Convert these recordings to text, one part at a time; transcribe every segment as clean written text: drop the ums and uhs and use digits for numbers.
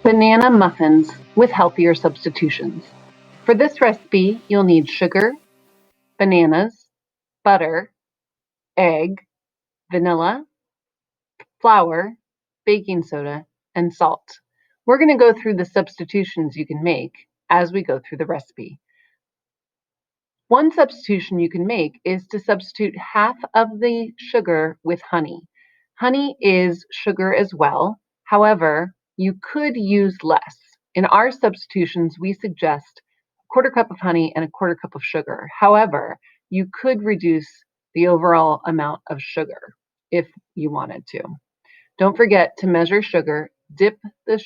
Banana muffins with healthier substitutions. For this recipe, you'll need sugar, bananas, butter, egg, vanilla, flour, baking soda, and salt. We're going to go through the substitutions you can make as we go through the recipe. One substitution you can make is to substitute half of the sugar with honey. Honey is sugar as well. However, you could use less. In our substitutions, we suggest a quarter cup of honey and a quarter cup of sugar. However, you could reduce the overall amount of sugar if you wanted to. Don't forget to measure sugar. Dip the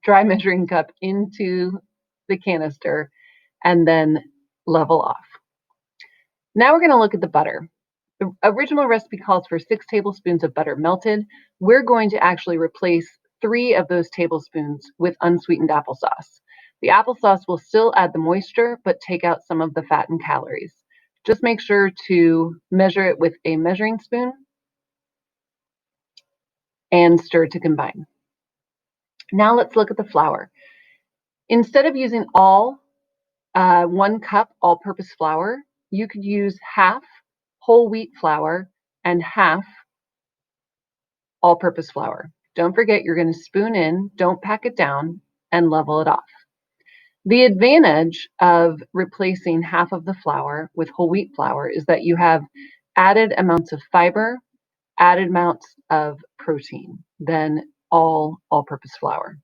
dry measuring cup into the canister and then level off. Now we're going to look at the butter. The original recipe calls for 6 tablespoons of butter melted. We're going to actually replace 3 of those tablespoons with unsweetened applesauce. The applesauce will still add the moisture, but take out some of the fat and calories. Just make sure to measure it with a measuring spoon and stir to combine. Now let's look at the flour. Instead of using all 1 cup all-purpose flour, you could use half whole wheat flour and half all-purpose flour. Don't forget you're going to spoon in, don't pack it down, and level it off. The advantage of replacing half of the flour with whole wheat flour is that you have added amounts of fiber, added amounts of protein than all-purpose flour.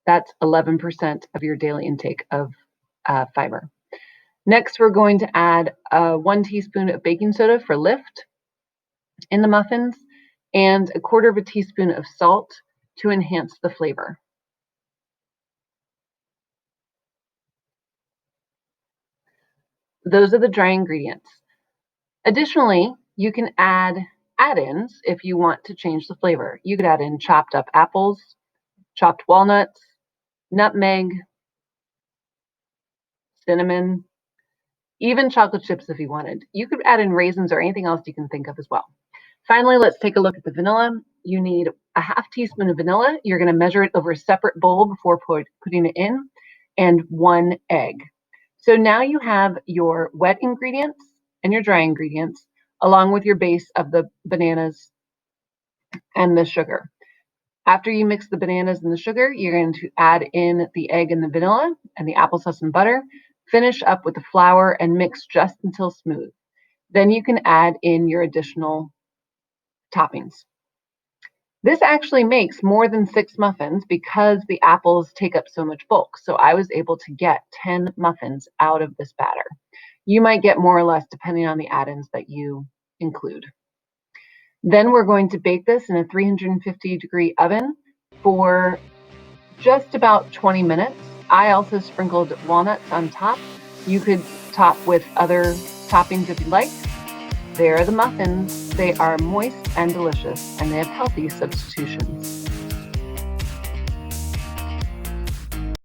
That's 11% of your daily intake of fiber. Next, we're going to add 1 teaspoon of baking soda for lift in the muffins and a quarter of a teaspoon of salt to enhance the flavor. Those are the dry ingredients. Additionally, you can add add-ins if you want to change the flavor. You could add in chopped up apples, chopped walnuts, nutmeg, cinnamon, even chocolate chips if you wanted. You could add in raisins or anything else you can think of as well. Finally, let's take a look at the vanilla. You need a half teaspoon of vanilla. You're going to measure it over a separate bowl before putting it in, and 1 egg. So now you have your wet ingredients and your dry ingredients, along with your base of the bananas and the sugar. After you mix the bananas and the sugar, you're going to add in the egg and the vanilla and the applesauce and butter. Finish up with the flour and mix just until smooth. Then you can add in your additional toppings. This actually makes more than 6 muffins because the apples take up so much bulk. So I was able to get 10 muffins out of this batter. You might get more or less depending on the add-ins that you include. Then we're going to bake this in a 350-degree oven for just about 20 minutes. I also sprinkled walnuts on top. You could top with other toppings if you like. There are the muffins. They are moist and delicious, and they have healthy substitutions.